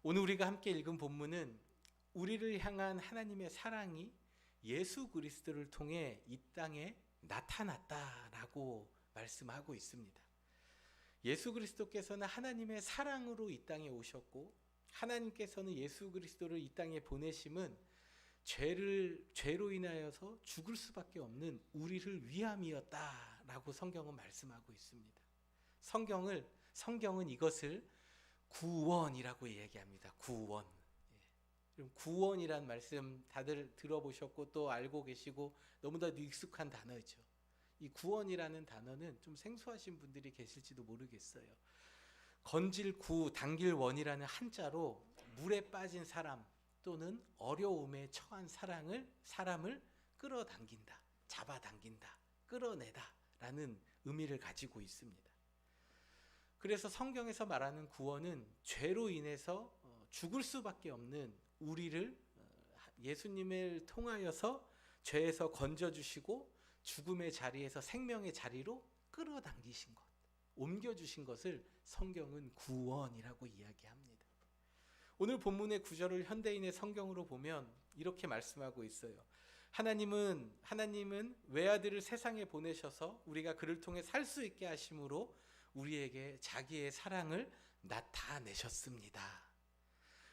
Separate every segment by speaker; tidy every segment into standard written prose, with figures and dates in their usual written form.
Speaker 1: 오늘 우리가 함께 읽은 본문은 우리를 향한 하나님의 사랑이 예수 그리스도를 통해 이 땅에 나타났다라고 말씀하고 있습니다. 예수 그리스도께서는 하나님의 사랑으로 이 땅에 오셨고, 하나님께서는 예수 그리스도를 이 땅에 보내심은 죄로 인하여서 죽을 수밖에 없는 우리를 위함이었다라고 성경은 말씀하고 있습니다. 성경은 이것을 구원이라고 얘기합니다. 구원. 구원이란 말씀 다들 들어보셨고 또 알고 계시고 너무나도 익숙한 단어죠. 이 구원이라는 단어는 좀 생소하신 분들이 계실지도 모르겠어요. 건질 구, 당길 원이라는 한자로 물에 빠진 사람 또는 어려움에 처한 사람을 끌어당긴다, 잡아당긴다, 끌어내다 라는 의미를 가지고 있습니다. 그래서 성경에서 말하는 구원은 죄로 인해서 죽을 수밖에 없는 우리를 예수님을 통하여서 죄에서 건져주시고 죽음의 자리에서 생명의 자리로 끌어당기신 것, 옮겨주신 것을 성경은 구원이라고 이야기합니다. 오늘 본문의 구절을 현대인의 성경으로 보면 이렇게 말씀하고 있어요. 하나님은 외아들을 세상에 보내셔서 우리가 그를 통해 살 수 있게 하심으로 우리에게 자기의 사랑을 나타내셨습니다.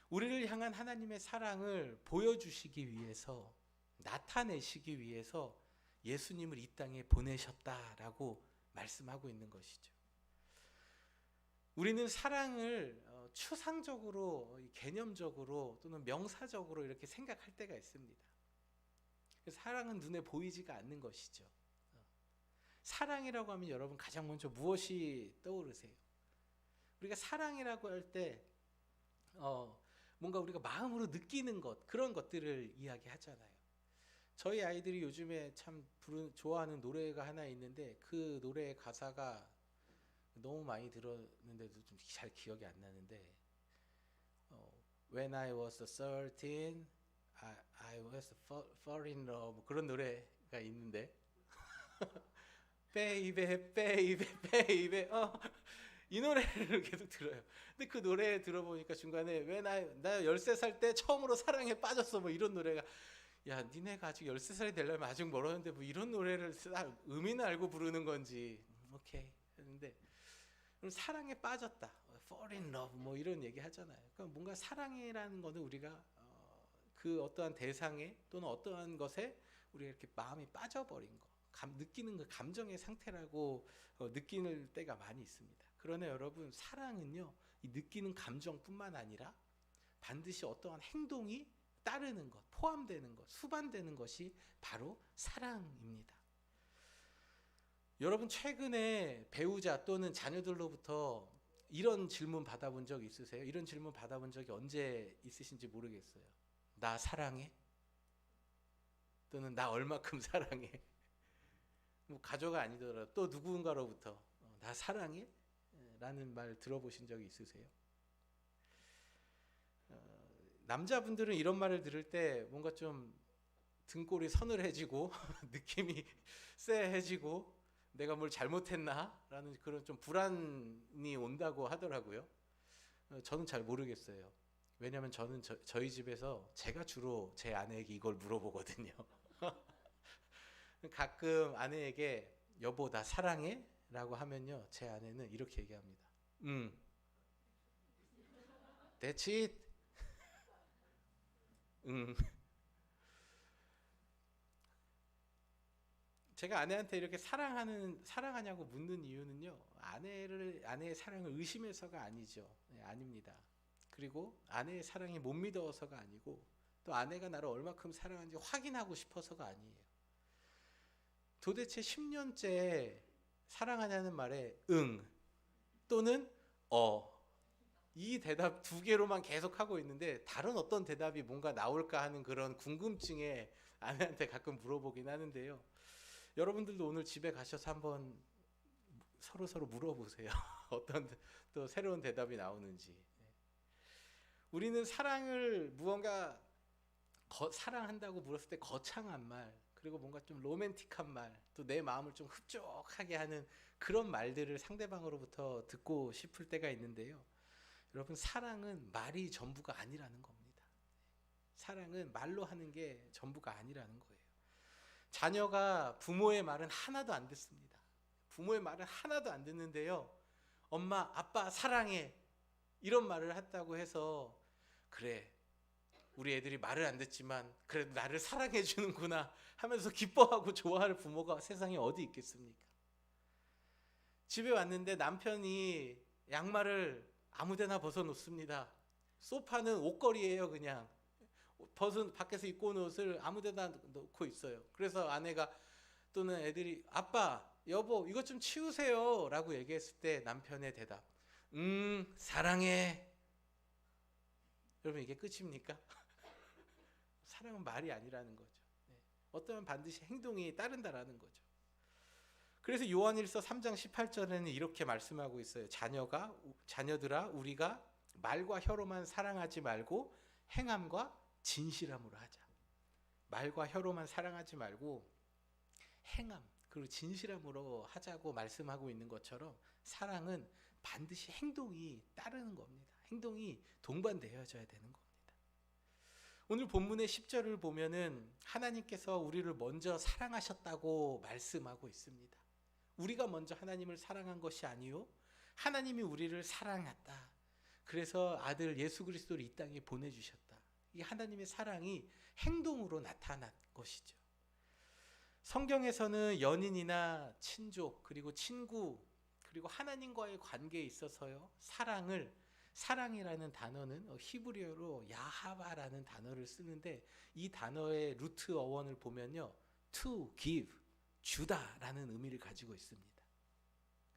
Speaker 1: 우리를 향한 하나님의 사랑을 보여주시기 위해서, 나타내시기 위해서 예수님을 이 땅에 보내셨다라고 말씀하고 있는 것이죠. 우리는 사랑을 추상적으로, 개념적으로 또는 명사적으로 이렇게 생각할 때가 있습니다. 사랑은 눈에 보이지가 않는 것이죠. 사랑이라고 하면 여러분 가장 먼저 무엇이 떠오르세요? 우리가 사랑이라고 할 때 뭔가 우리가 마음으로 느끼는 것, 그런 것들을 이야기하잖아요. 저희 아이들이 요즘에 참 좋아하는 노래가 하나 있는데 그 노래의 가사가 너무 많이 들었는데도 좀 잘 기억이 안 나는데 When I was 13, I was fall in love, 그런 노래가 있는데 Baby, baby, baby, 이 노래를 계속 들어요. 근데 그 노래 들어보니까 중간에 나 13살 때 처음으로 사랑에 빠졌어, 뭐 이런 노래가, 야 니네가 아직 13살이 되려면 아직 멀었는데 뭐 이런 노래를 의미는 알고 부르는 건지 오케이 했는데, 사랑에 빠졌다, fall in love 뭐 이런 얘기 하잖아요. 그러니까 뭔가 사랑이라는 거는 우리가 그 어떠한 대상에 또는 어떠한 것에 우리가 이렇게 마음이 빠져버린 거, 느끼는 그 감정의 상태라고 느끼는 때가 많이 있습니다. 그러나 여러분, 사랑은요, 이 느끼는 감정뿐만 아니라 반드시 어떠한 행동이 따르는 것, 포함되는 것, 수반되는 것이 바로 사랑입니다. 여러분, 최근에 배우자 또는 자녀들로부터 이런 질문 받아본 적 있으세요? 이런 질문 받아본 적이 언제 있으신지 모르겠어요. 나 사랑해? 또는 나 얼마큼 사랑해? 뭐 가족가 아니더라도 또 누군가로부터 나 사랑해? 라는 말 들어보신 적이 있으세요? 남자분들은 이런 말을 들을 때 뭔가 좀 등골이 서늘해지고 느낌이 쎄해지고 내가 뭘 잘못했나? 라는 그런 좀 불안이 온다고 하더라고요. 저는 잘 모르겠어요. 왜냐하면 저는 저희 집에서 제가 주로 제 아내에게 이걸 물어보거든요. 가끔 아내에게 여보 나 사랑해? 라고 하면요, 제 아내는 이렇게 얘기합니다. That's it. 제가 아내한테 이렇게 사랑하냐고 묻는 이유는요, 아내의 사랑을 의심해서가 아니죠. 네, 아닙니다. 그리고 아내의 사랑이 못 믿어서가 아니고 또 아내가 나를 얼마큼 사랑하는지 확인하고 싶어서가 아니에요. 도대체 10년째 사랑하냐는 말에 응 또는 이 대답 두 개로만 계속 하고 있는데 다른 어떤 대답이 뭔가 나올까 하는 그런 궁금증에 아내한테 가끔 물어보긴 하는데요. 여러분들도 오늘 집에 가셔서 한번 서로 물어보세요. 어떤 또 새로운 대답이 나오는지. 우리는 사랑을 무언가 사랑한다고 물었을 때 거창한 말, 그리고 뭔가 좀 로맨틱한 말, 또 내 마음을 좀 흡족하게 하는 그런 말들을 상대방으로부터 듣고 싶을 때가 있는데요. 여러분, 사랑은 말이 전부가 아니라는 겁니다. 사랑은 말로 하는 게 전부가 아니라는 거예요. 자녀가 부모의 말은 하나도 안 듣습니다. 부모의 말은 하나도 안 듣는데요, 엄마, 아빠 사랑해 이런 말을 했다고 해서 그래, 우리 애들이 말을 안 듣지만 그래도 나를 사랑해 주는구나 하면서 기뻐하고 좋아할 부모가 세상에 어디 있겠습니까? 집에 왔는데 남편이 양말을 아무데나 벗어놓습니다. 소파는 옷걸이에요. 그냥 밖에서 입고 온 옷을 아무데나 놓고 있어요. 그래서 아내가 또는 애들이 아빠, 여보 이것 좀 치우세요 라고 얘기했을 때 남편의 대답, 사랑해. 여러분, 이게 끝입니까? 사랑은 말이 아니라는 거죠. 어떠면 반드시 행동이 따른다라는 거죠. 그래서 요한일서 3장 18절에는 이렇게 말씀하고 있어요. 자녀들아, 우리가 말과 혀로만 사랑하지 말고 행함과 진실함으로 하자. 말과 혀로만 사랑하지 말고 행함 그리고 진실함으로 하자고 말씀하고 있는 것처럼 사랑은 반드시 행동이 따르는 겁니다. 행동이 동반되어져야 되는 겁니다. 오늘 본문의 10절을 보면은 하나님께서 우리를 먼저 사랑하셨다고 말씀하고 있습니다. 우리가 먼저 하나님을 사랑한 것이 아니요, 하나님이 우리를 사랑했다. 그래서 아들 예수 그리스도를 이 땅에 보내주셨다. 이 하나님의 사랑이 행동으로 나타난 것이죠. 성경에서는 연인이나 친족 그리고 친구 그리고 하나님과의 관계에 있어서요, 사랑이라는 단어는 히브리어로 야하바라는 단어를 쓰는데, 이 단어의 루트 어원을 보면요, to give, 주다라는 의미를 가지고 있습니다.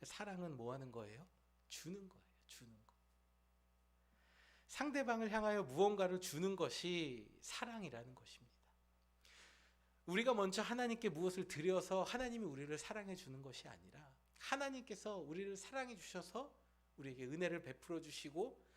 Speaker 1: 사랑은 뭐 하는 거예요? 주는 거예요. 주는 거. 상대방을 향하여 무언가를 주는 것이 사랑이라는 것입니다. 우리가 먼저 하나님께 무엇을 드려서 하나님이 우리를 사랑해 주는 것이 아니라, 하나님께서 우리를 사랑해 주셔서 우리에게 은혜를 베풀어 주시고,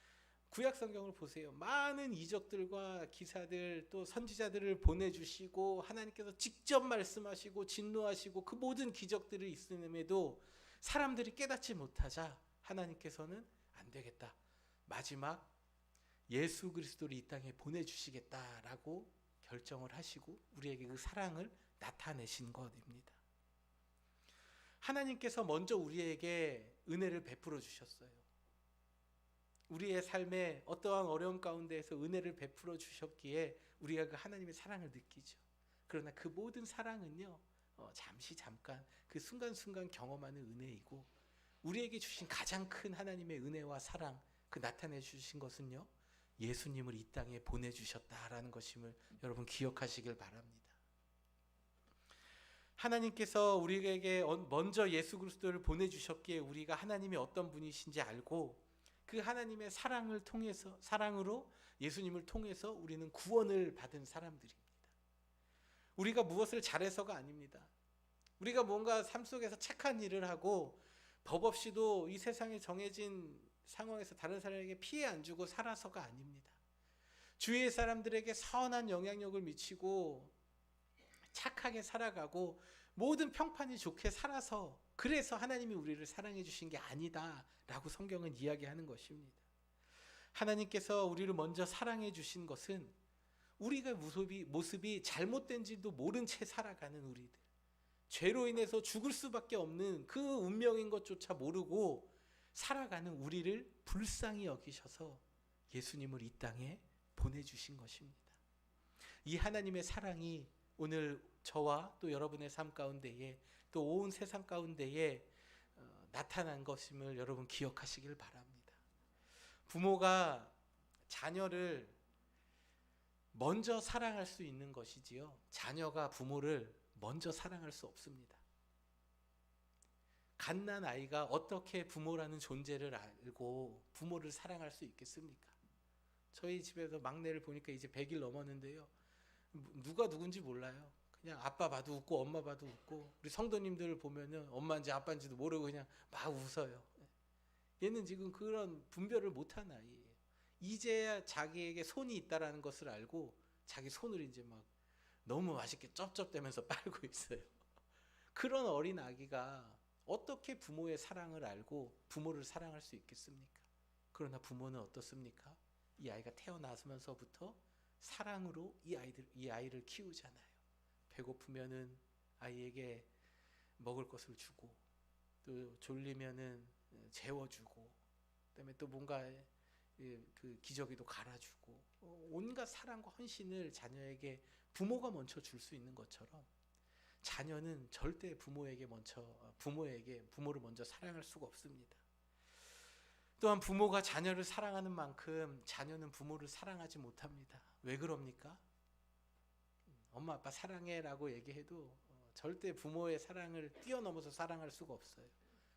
Speaker 1: 구약 성경을 보세요. 많은 이적들과 기사들 또 선지자들을 보내주시고 하나님께서 직접 말씀하시고 진노하시고 그 모든 기적들이 있음에도 사람들이 깨닫지 못하자 하나님께서는 안 되겠다, 마지막 예수 그리스도를 이 땅에 보내주시겠다라고 결정을 하시고 우리에게 그 사랑을 나타내신 것입니다. 하나님께서 먼저 우리에게 은혜를 베풀어 주셨어요. 우리의 삶에 어떠한 어려움 가운데에서 은혜를 베풀어 주셨기에 우리가 그 하나님의 사랑을 느끼죠. 그러나 그 모든 사랑은요, 잠깐 그 순간순간 경험하는 은혜이고, 우리에게 주신 가장 큰 하나님의 은혜와 사랑, 그 나타내 주신 것은요, 예수님을 이 땅에 보내주셨다라는 것임을 여러분 기억하시길 바랍니다. 하나님께서 우리에게 먼저 예수 그리스도를 보내주셨기에 우리가 하나님이 어떤 분이신지 알고, 그 하나님의 사랑으로 예수님을 통해서 우리는 구원을 받은 사람들입니다. 우리가 무엇을 잘해서가 아닙니다. 우리가 뭔가 삶 속에서 착한 일을 하고 법 없이도 이 세상에 정해진 상황에서 다른 사람에게 피해 안 주고 살아서가 아닙니다. 주위의 사람들에게 선한 영향력을 미치고 착하게 살아가고 모든 평판이 좋게 살아서, 그래서 하나님이 우리를 사랑해 주신 게 아니다 라고 성경은 이야기하는 것입니다. 하나님께서 우리를 먼저 사랑해 주신 것은 우리가 모습이 잘못된지도 모른 채 살아가는 우리들, 죄로 인해서 죽을 수밖에 없는 그 운명인 것조차 모르고 살아가는 우리를 불쌍히 여기셔서 예수님을 이 땅에 보내주신 것입니다. 이 하나님의 사랑이 오늘 저와 또 여러분의 삶 가운데에 또 온 세상 가운데에 나타난 것임을 여러분 기억하시길 바랍니다. 부모가 자녀를 먼저 사랑할 수 있는 것이지요, 자녀가 부모를 먼저 사랑할 수 없습니다. 갓난 아이가 어떻게 부모라는 존재를 알고 부모를 사랑할 수 있겠습니까? 저희 집에서 막내를 보니까 이제 100일 넘었는데요, 누가 누군지 몰라요. 그냥 아빠 봐도 웃고 엄마 봐도 웃고, 우리 성도님들을 보면은 엄마인지 아빠인지도 모르고 그냥 막 웃어요. 얘는 지금 그런 분별을 못한 아이예요. 이제야 자기에게 손이 있다라는 것을 알고 자기 손을 이제 막 너무 맛있게 쩝쩝대면서 빨고 있어요. 그런 어린 아기가 어떻게 부모의 사랑을 알고 부모를 사랑할 수 있겠습니까? 그러나 부모는 어떻습니까? 이 아이가 태어나면서부터 사랑으로 이 아이를 키우잖아요. 배고프면은 아이에게 먹을 것을 주고, 또 졸리면은 재워주고, 그다음에 또 뭔가 그 기저귀도 갈아주고, 온갖 사랑과 헌신을 자녀에게 부모가 먼저 줄 수 있는 것처럼, 자녀는 절대 부모를 먼저 사랑할 수가 없습니다. 또한 부모가 자녀를 사랑하는 만큼 자녀는 부모를 사랑하지 못합니다. 왜 그럽니까? 엄마 아빠 사랑해라고 얘기해도 절대 부모의 사랑을 뛰어넘어서 사랑할 수가 없어요.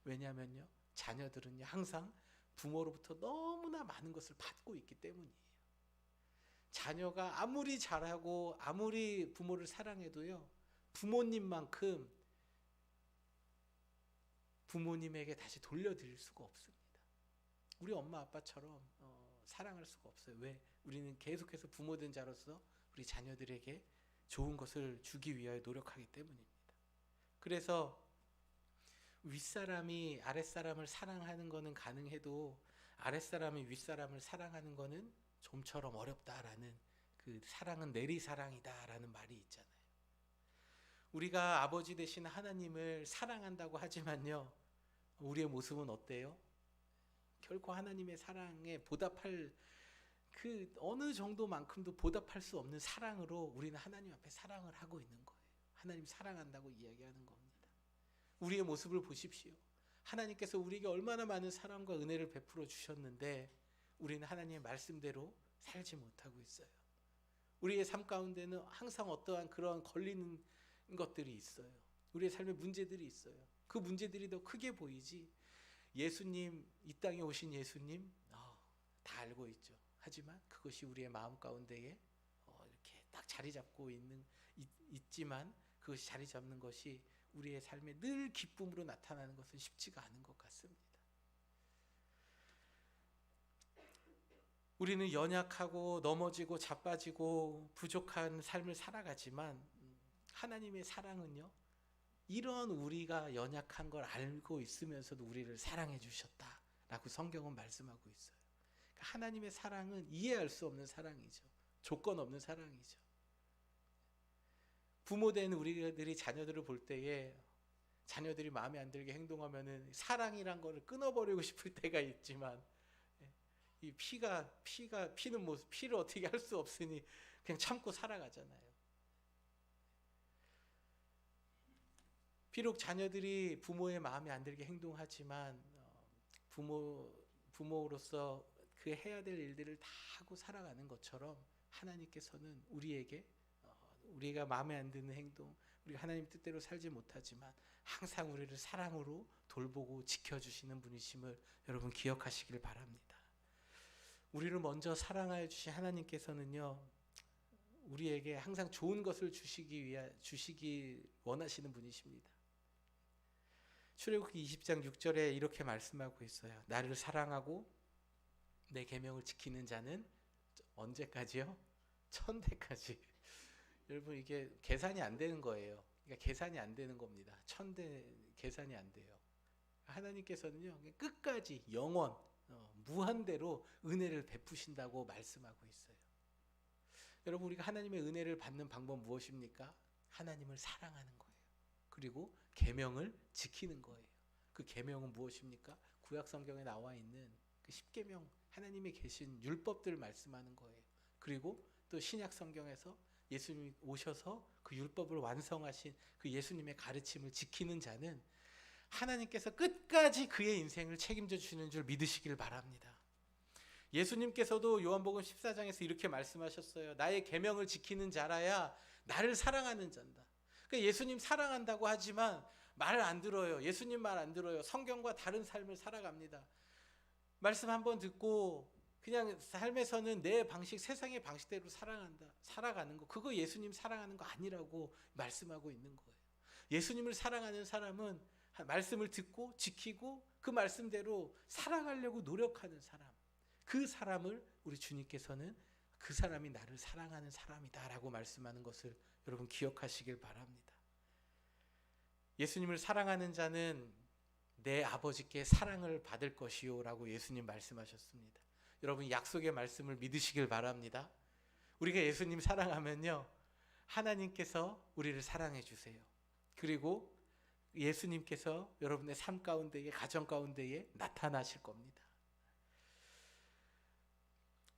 Speaker 1: 왜냐하면요, 자녀들은요 항상 부모로부터 너무나 많은 것을 받고 있기 때문이에요. 자녀가 아무리 잘하고 아무리 부모를 사랑해도요, 부모님만큼 부모님에게 다시 돌려드릴 수가 없습니다. 우리 엄마 아빠처럼 사랑할 수가 없어요. 왜? 우리는 계속해서 부모된 자로서 우리 자녀들에게 좋은 것을 주기 위하여 노력하기 때문입니다. 그래서 윗사람이 아랫사람을 사랑하는 것은 가능해도 아랫사람이 윗사람을 사랑하는 것은 좀처럼 어렵다라는, 그 사랑은 내리사랑이다라는 말이 있잖아요. 우리가 아버지 되신 하나님을 사랑한다고 하지만요, 우리의 모습은 어때요? 결코 하나님의 사랑에 보답할 그 어느 정도만큼도 보답할 수 없는 사랑으로 우리는 하나님 앞에 사랑을 하고 있는 거예요. 하나님 사랑한다고 이야기하는 겁니다. 우리의 모습을 보십시오. 하나님께서 우리에게 얼마나 많은 사랑과 은혜를 베풀어 주셨는데 우리는 하나님의 말씀대로 살지 못하고 있어요. 우리의 삶 가운데는 항상 어떠한 그런 걸리는 것들이 있어요. 우리의 삶에 문제들이 있어요. 그 문제들이 더 크게 보이지, 예수님, 이 땅에 오신 예수님 다 알고 있죠. 하지만 그것이 우리의 마음 가운데에 이렇게 딱 자리 잡고 있지만, 그것이 자리 잡는 것이 우리의 삶에 늘 기쁨으로 나타나는 것은 쉽지가 않은 것 같습니다. 우리는 연약하고 넘어지고 자빠지고 부족한 삶을 살아가지만 하나님의 사랑은요, 이런 우리가 연약한 걸 알고 있으면서도 우리를 사랑해 주셨다라고 성경은 말씀하고 있어요. 그러니까 하나님의 사랑은 이해할 수 없는 사랑이죠. 조건 없는 사랑이죠. 부모된 우리들이 자녀들을 볼 때에 자녀들이 마음에 안 들게 행동하면은 사랑이란 거를 끊어버리고 싶을 때가 있지만, 이 피는 모습, 피를 어떻게 할 수 없으니 그냥 참고 살아가잖아요. 비록 자녀들이 부모의 마음에 안 들게 행동하지만 부모로서 그 해야 될 일들을 다 하고 살아가는 것처럼 하나님께서는 우리에게 우리가 마음에 안 드는 행동, 우리가 하나님 뜻대로 살지 못하지만 항상 우리를 사랑으로 돌보고 지켜주시는 분이심을 여러분 기억하시길 바랍니다. 우리를 먼저 사랑하여 주신 하나님께서는요, 우리에게 항상 좋은 것을 주시기 원하시는 분이십니다. 출애굽기 20장 6절에 이렇게 말씀하고 있어요. 나를 사랑하고 내 계명을 지키는 자는 언제까지요? 천대까지. 여러분, 이게 계산이 안 되는 거예요. 그러니까 계산이 안 되는 겁니다. 천대 계산이 안 돼요. 하나님께서는요, 끝까지 영원 무한대로 은혜를 베푸신다고 말씀하고 있어요. 여러분, 우리가 하나님의 은혜를 받는 방법 무엇입니까? 하나님을 사랑하는 거예요. 그리고 계명을 지키는 거예요. 그 계명은 무엇입니까? 구약 성경에 나와 있는 그 10계명, 하나님이 계신 율법들을 말씀하는 거예요. 그리고 또 신약 성경에서 예수님이 오셔서 그 율법을 완성하신 그 예수님의 가르침을 지키는 자는 하나님께서 끝까지 그의 인생을 책임져 주시는 줄 믿으시길 바랍니다. 예수님께서도 요한복음 14장에서 이렇게 말씀하셨어요. 나의 계명을 지키는 자라야 나를 사랑하는 자다. 그러니까 예수님 사랑한다고 하지만 말을 안 들어요. 예수님 말 안 들어요. 성경과 다른 삶을 살아갑니다. 말씀 한번 듣고 그냥 삶에서는 내 방식, 세상의 방식대로 살아가는 거, 그거 예수님 사랑하는 거 아니라고 말씀하고 있는 거예요. 예수님을 사랑하는 사람은 말씀을 듣고 지키고 그 말씀대로 살아가려고 노력하는 사람, 그 사람을 우리 주님께서는 그 사람이 나를 사랑하는 사람이다 라고 말씀하는 것을 여러분 기억하시길 바랍니다. 예수님을 사랑하는 자는 내 아버지께 사랑을 받을 것이요 라고 예수님 말씀하셨습니다. 여러분 약속의 말씀을 믿으시길 바랍니다. 우리가 예수님 사랑하면요, 하나님께서 우리를 사랑해 주세요. 그리고 예수님께서 여러분의 삶 가운데에, 가정 가운데에 나타나실 겁니다.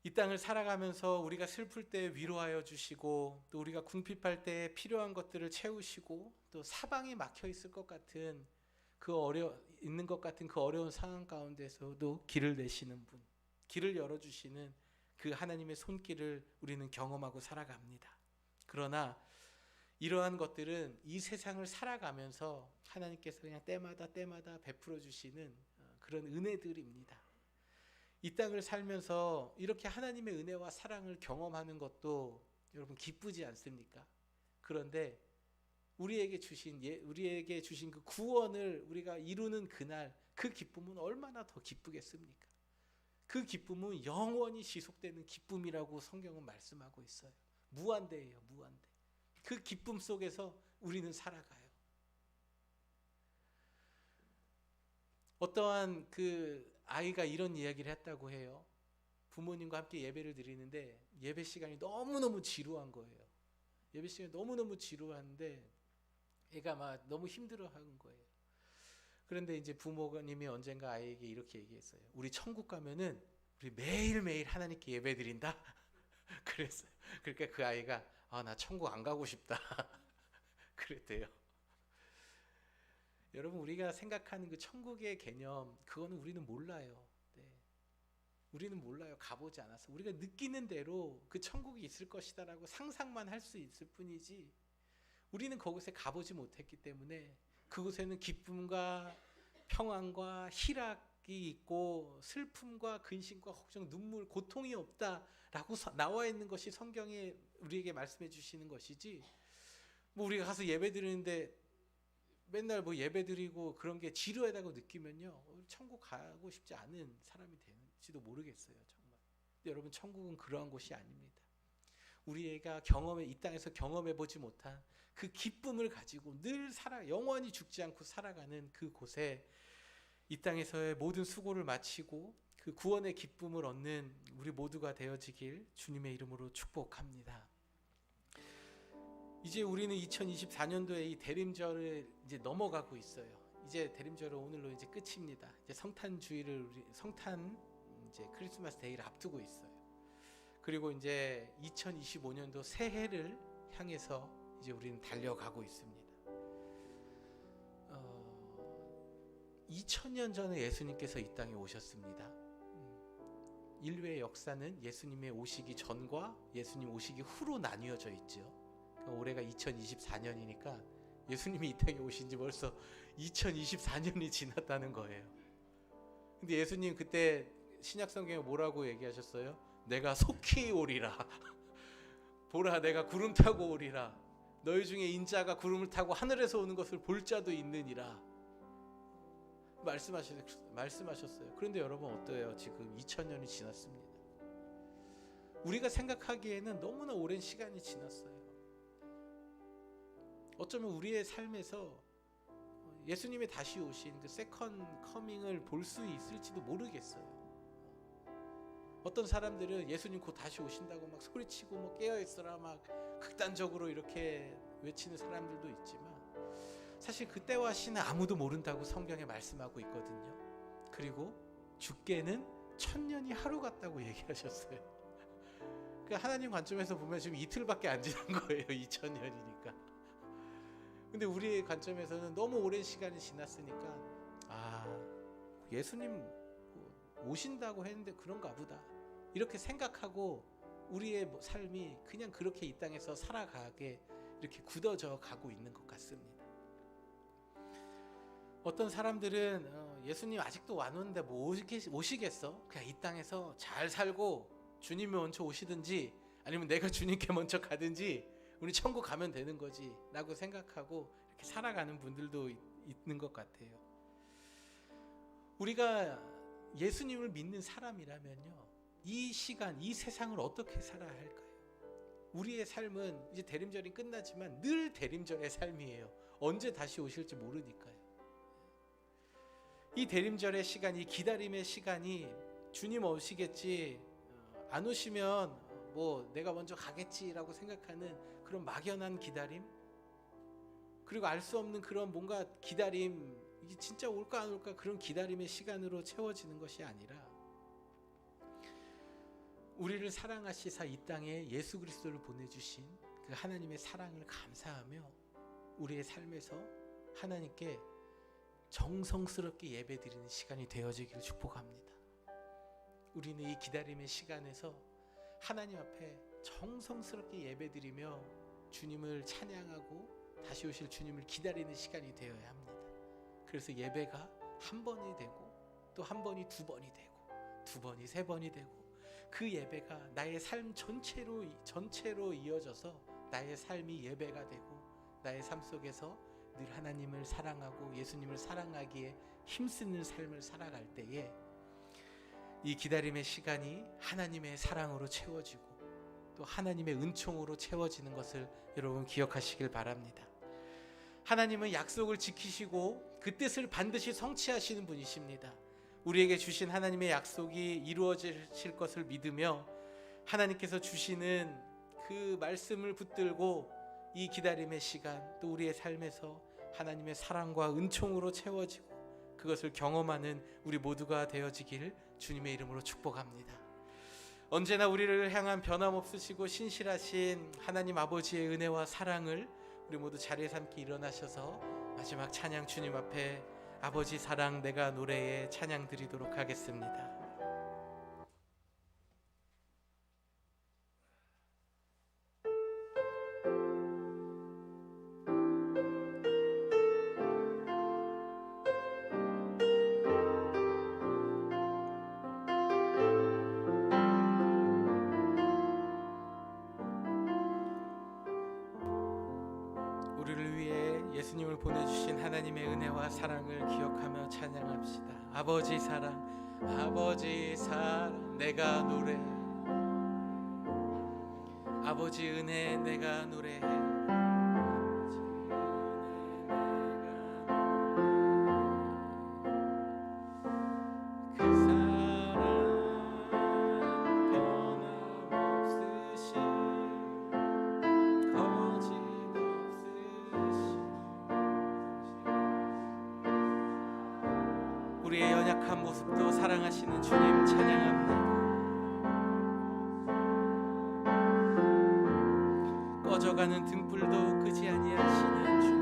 Speaker 1: 이 땅을 살아가면서 우리가 슬플 때 위로하여 주시고, 또 우리가 궁핍할 때 필요한 것들을 채우시고, 또 사방이 막혀 있을 것 같은 있는 것 같은 그 어려운 상황 가운데서도 길을 내시는 분, 길을 열어주시는 그 하나님의 손길을 우리는 경험하고 살아갑니다. 그러나 이러한 것들은 이 세상을 살아가면서 하나님께서 그냥 때마다 베풀어 주시는 그런 은혜들입니다. 이 땅을 살면서 이렇게 하나님의 은혜와 사랑을 경험하는 것도 여러분 기쁘지 않습니까? 그런데 우리에게 주신 그 구원을 우리가 이루는 그날, 그 기쁨은 얼마나 더 기쁘겠습니까? 그 기쁨은 영원히 지속되는 기쁨이라고 성경은 말씀하고 있어요. 무한대예요, 무한대. 그 기쁨 속에서 우리는 살아가요. 어떠한 그 아이가 이런 이야기를 했다고 해요. 부모님과 함께 예배를 드리는데 예배 시간이 너무너무 지루한 거예요. 예배 시간이 너무너무 지루한데 애가 막 너무 힘들어하는 거예요. 그런데 이제 부모님이 언젠가 아이에게 이렇게 얘기했어요. 우리 천국 가면은 우리 매일매일 하나님께 예배 드린다. 그랬어요. 그러니까 그 아이가 나 천국 안 가고 싶다. 그랬대요. 여러분, 우리가 생각하는 그 천국의 개념, 그거는 우리는 몰라요. 네. 우리는 몰라요. 가보지 않아서. 우리가 느끼는 대로 그 천국이 있을 것이다라고 상상만 할 수 있을 뿐이지, 우리는 그곳에 가보지 못했기 때문에 그곳에는 기쁨과 평안과 희락이 있고 슬픔과 근심과 걱정, 눈물, 고통이 없다라고 나와 있는 것이 성경에 우리에게 말씀해 주시는 것이지, 뭐 우리가 가서 예배 드리는데 맨날 뭐 예배 드리고 그런 게 지루하다고 느끼면요, 천국 가고 싶지 않은 사람이 되는지도 모르겠어요, 정말. 근데 여러분, 천국은 그러한 곳이 아닙니다. 우리가 이 땅에서 경험해 보지 못한 그 기쁨을 가지고 늘 영원히 죽지 않고 살아가는 그 곳에 이 땅에서의 모든 수고를 마치고 그 구원의 기쁨을 얻는 우리 모두가 되어지길 주님의 이름으로 축복합니다. 이제 우리는 2024년도에 이 대림절을 이제 넘어가고 있어요. 이제 대림절은 오늘로 이제 끝입니다. 이제 성탄 이제 크리스마스 데이를 앞두고 있어요. 그리고 이제 2025년도 새해를 향해서 이제 우리는 달려가고 있습니다. 2000년 전에 예수님께서 이 땅에 오셨습니다. 인류의 역사는 예수님의 오시기 전과 예수님 오시기 후로 나뉘어져 있죠. 올해가 2024년이니까 예수님이 이 땅에 오신 지 벌써 2024년이 지났다는 거예요. 근데 예수님 그때 신약성경에 뭐라고 얘기하셨어요? 내가 속히 오리라. 보라, 내가 구름 타고 오리라. 너희 중에 인자가 구름을 타고 하늘에서 오는 것을 볼 자도 있느니라. 말씀하셨어요. 그런데 여러분 어때요? 지금 2000년이 지났습니다. 우리가 생각하기에는 너무나 오랜 시간이 지났어요. 어쩌면 우리의 삶에서 예수님이 다시 오신 그 세컨 커밍을 볼 수 있을지도 모르겠어요. 어떤 사람들은 예수님 곧 다시 오신다고 막 소리치고 뭐 깨어있어라 막 극단적으로 이렇게 외치는 사람들도 있지만, 사실 그때와 시는 아무도 모른다고 성경에 말씀하고 있거든요. 그리고 주께는 1000년이 하루 같다고 얘기하셨어요. 그러니까 하나님 관점에서 보면 지금 이틀밖에 안 지난 거예요. 2000년이니까. 근데 우리의 관점에서는 너무 오랜 시간이 지났으니까 예수님 오신다고 했는데 그런가 보다, 이렇게 생각하고 우리의 삶이 그냥 그렇게 이 땅에서 살아가게 이렇게 굳어져 가고 있는 것 같습니다. 어떤 사람들은 예수님 아직도 안 오는데 뭐 오시겠어? 그냥 이 땅에서 잘 살고 주님이 먼저 오시든지 아니면 내가 주님께 먼저 가든지 우리 천국 가면 되는 거지 라고 생각하고 이렇게 살아가는 분들도 있는 것 같아요. 우리가 예수님을 믿는 사람이라면요, 이 시간, 이 세상을 어떻게 살아야 할까요? 우리의 삶은 이제 대림절이 끝나지만 늘 대림절의 삶이에요. 언제 다시 오실지 모르니까요. 이 대림절의 시간, 이 기다림의 시간이 주님 오시겠지, 안 오시면 뭐 내가 먼저 가겠지라고 생각하는 그런 막연한 기다림, 그리고 알 수 없는 그런 뭔가 기다림, 이게 진짜 올까 안 올까 그런 기다림의 시간으로 채워지는 것이 아니라 우리를 사랑하시사 이 땅에 예수 그리스도를 보내주신 그 하나님의 사랑을 감사하며 우리의 삶에서 하나님께 정성스럽게 예배드리는 시간이 되어지기를 축복합니다. 우리는 이 기다림의 시간에서 하나님 앞에 정성스럽게 예배드리며 주님을 찬양하고 다시 오실 주님을 기다리는 시간이 되어야 합니다. 그래서 예배가 한 번이 되고 또 한 번이 두 번이 되고 두 번이 세 번이 되고 그 예배가 나의 삶 전체로 이어져서 나의 삶이 예배가 되고 나의 삶 속에서 늘 하나님을 사랑하고 예수님을 사랑하기에 힘쓰는 삶을 살아갈 때에 이 기다림의 시간이 하나님의 사랑으로 채워지고 또 하나님의 은총으로 채워지는 것을 여러분 기억하시길 바랍니다. 하나님은 약속을 지키시고 그 뜻을 반드시 성취하시는 분이십니다. 우리에게 주신 하나님의 약속이 이루어질 것을 믿으며 하나님께서 주시는 그 말씀을 붙들고 이 기다림의 시간, 또 우리의 삶에서 하나님의 사랑과 은총으로 채워지고 그것을 경험하는 우리 모두가 되어지길 주님의 이름으로 축복합니다. 언제나 우리를 향한 변함없으시고 신실하신 하나님 아버지의 은혜와 사랑을 우리 모두 자리에서 함께 일어나셔서 마지막 찬양 주님 앞에 아버지 사랑 내가 노래에 찬양 드리도록 하겠습니다. 우리를 위해 예수님을 보내주신 하나님의 은혜와 사랑을 기억하며 찬양합시다. 아버지 사랑 내가 노래해, 아버지 은혜 내가 노래해, 그 사랑 변함없으신 우리의 연약한 모습도 사랑하시는 주님 찬양합니다. 꺼져가는 등불도 끄지 아니하시는 주님,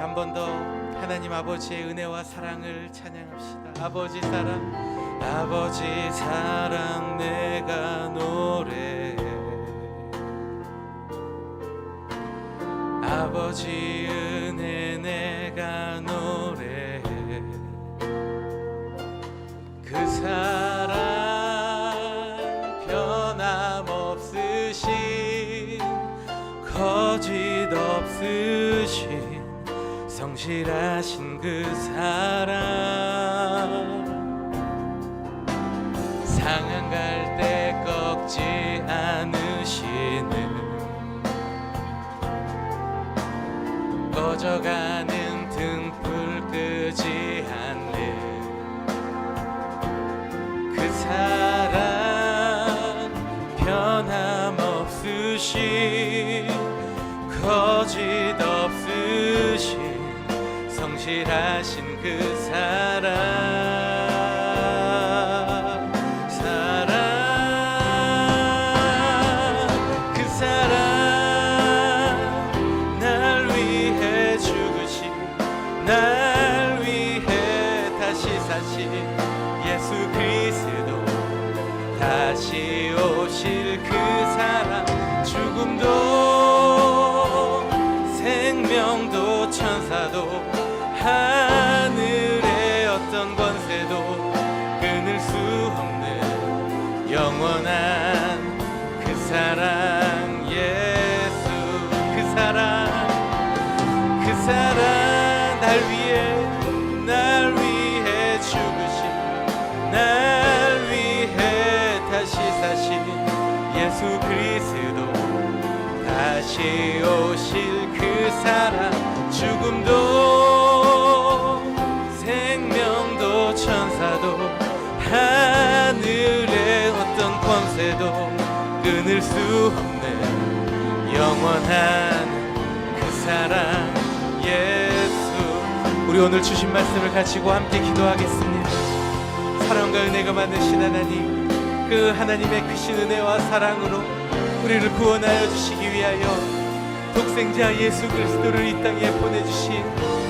Speaker 1: 한 번 더 하나님 아버지의 은혜와 사랑을 찬양합시다. 아버지 사랑 내가 노래해, 아버지 은혜 내가 노래해, 그 사랑 변함없으신 거짓 없으신 성실하신 그 사랑, 상한 갈 때 꺾지 않으시는 꺼져가는 등불 끄지 않는 그 사랑 변함없으신 거짓 없으신 성실하신 그 사랑 그 사랑 날 위해 죽으신 날 위해 다시 사신 예수 그리스도 다시 오실 그 사랑 죽음도 생명도 천사도 하늘의 어떤 권세도 끊을 수 없는 영원한 그 사랑 예수 그 사랑 날 위해 죽으신 날 위해 다시 사신 예수 그리스도 다시 오실 그 사랑 죽음도 생명도 천사도 하늘의 어떤 권세도 끊을 수 없는 영원한 그 사랑 예수. 우리 오늘 주신 말씀을 가지고 함께 기도하겠습니다. 사랑과 은혜가 많으신 하나님, 그 하나님의 크신 은혜와 사랑으로 우리를 구원하여 주시기 위하여 독생자 예수 그리스도를 이 땅에 보내주신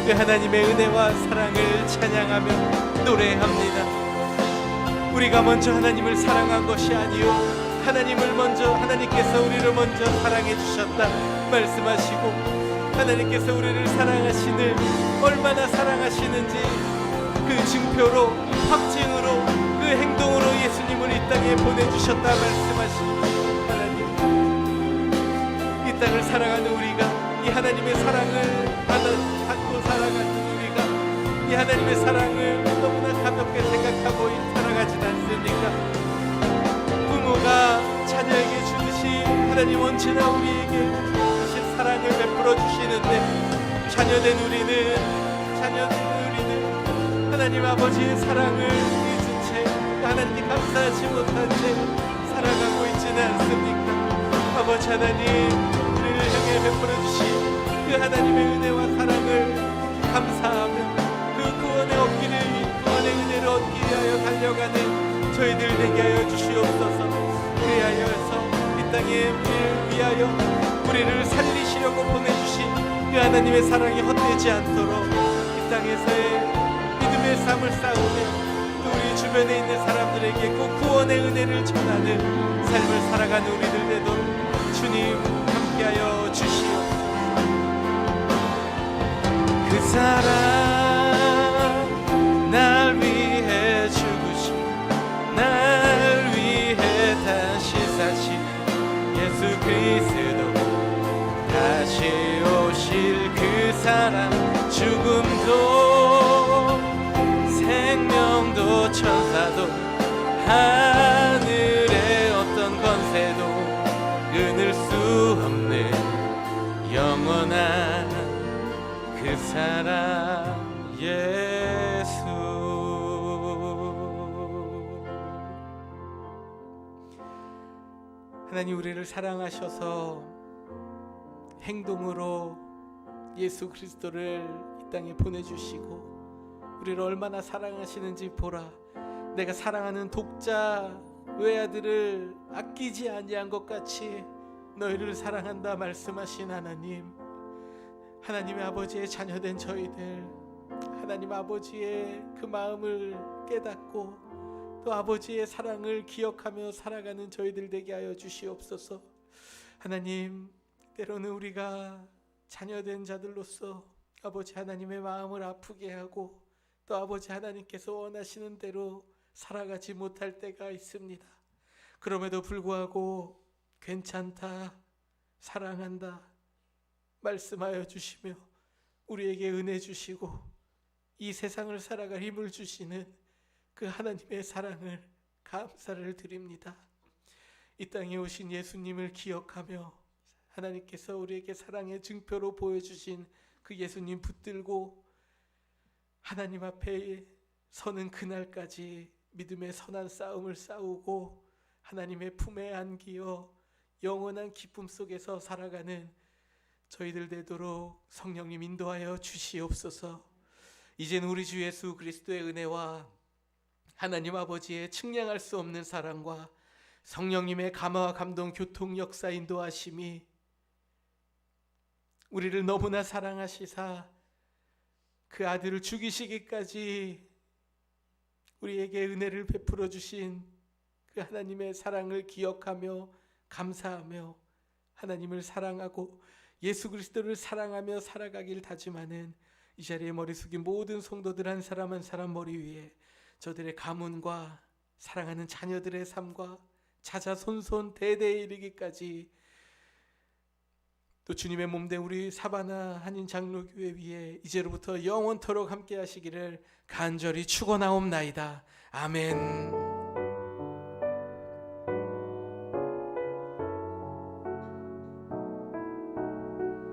Speaker 1: 그 하나님의 은혜와 사랑을 찬양하며 노래합니다. 우리가 먼저 하나님을 사랑한 것이 아니요 하나님께서 우리를 먼저 사랑해 주셨다 말씀하시고, 하나님께서 우리를 사랑하시는 얼마나 사랑하시는지 그 증표로 확증으로 그 행동으로 예수님을 이 땅에 보내주셨다 말씀하십니다. 하나님, 이 땅을 사랑하는 우리가 이 하나님의 사랑을 받고 살아가는 우리가 이 하나님의 사랑을 너무나 가볍게 생각하고 살아가진 않습니까? 부모가 자녀에게 주듯이 하나님 언제나 우리에게 사랑을 베풀어 주시는데 자녀된 우리는 하나님 아버지의 사랑을 잊은 채 하나님께 감사하지 못한 채 살아가고 있지는 않습니까? 아버지 하나님, 우리를 향해 베풀어 주신 그 하나님의 은혜와 사랑을 감사하며 그 구원의 은혜를 얻기 위하여 달려가는 저희들 되게 하여 주시옵소서. 그리하여서 이 땅에 우리를 위하여 우리를 살리시려고 보내주신 그 하나님의 사랑이 헛되지 않도록 이 땅에서의 믿음의 삶을 싸우며 또 우리 주변에 있는 사람들에게 그 구원의 은혜를 전하는 삶을 살아가는 우리들 되도록 주님 함께하여 주시옵소서. 그 사랑 날 위해 죽으신 날 위해 다시 사신 예수 그리스도 다시 오실 그 사랑 죽음도 생명도 천사도 하늘의 어떤 권세도 끊을 수 없는 영원한 그 사랑 예수. 하나님, 우리를 사랑하셔서 행동으로 예수 그리스도를 이 땅에 보내주시고 우리를 얼마나 사랑하시는지 보라. 내가 사랑하는 독자 외아들을 아끼지 아니한 것 같이 너희를 사랑한다 말씀하신 하나님, 하나님의 아버지의 자녀된 저희들, 하나님 아버지의 그 마음을 깨닫고 또 아버지의 사랑을 기억하며 살아가는 저희들 되게 하여 주시옵소서. 하나님, 때로는 우리가 자녀된 자들로서 아버지 하나님의 마음을 아프게 하고 또 아버지 하나님께서 원하시는 대로 살아가지 못할 때가 있습니다. 그럼에도 불구하고 괜찮다, 사랑한다 말씀하여 주시며 우리에게 은혜 주시고 이 세상을 살아갈 힘을 주시는 그 하나님의 사랑을 감사를 드립니다. 이 땅에 오신 예수님을 기억하며 하나님께서 우리에게 사랑의 증표로 보여주신 그 예수님 붙들고 하나님 앞에 서는 그날까지 믿음의 선한 싸움을 싸우고 하나님의 품에 안기어 영원한 기쁨 속에서 살아가는 저희들 되도록 성령님 인도하여 주시옵소서. 이제는 우리 주 예수 그리스도의 은혜와 하나님 아버지의 측량할 수 없는 사랑과 성령님의 감화와 감동, 교통, 역사, 인도하심이 우리를 너무나 사랑하시사 그 아들을 죽이시기까지 우리에게 은혜를 베풀어 주신 그 하나님의 사랑을 기억하며 감사하며 하나님을 사랑하고 예수 그리스도를 사랑하며 살아가길 다짐하는 이 자리에 머리 숙인 모든 성도들 한 사람 한 사람 머리 위에 저들의 가문과 사랑하는 자녀들의 삶과 자자손손 대대에 이르기까지 또 주님의 몸된 우리 사바나 한인 장로교회 위에 이제로부터 영원토록 함께 하시기를 간절히 축원하옵나이다. 아멘.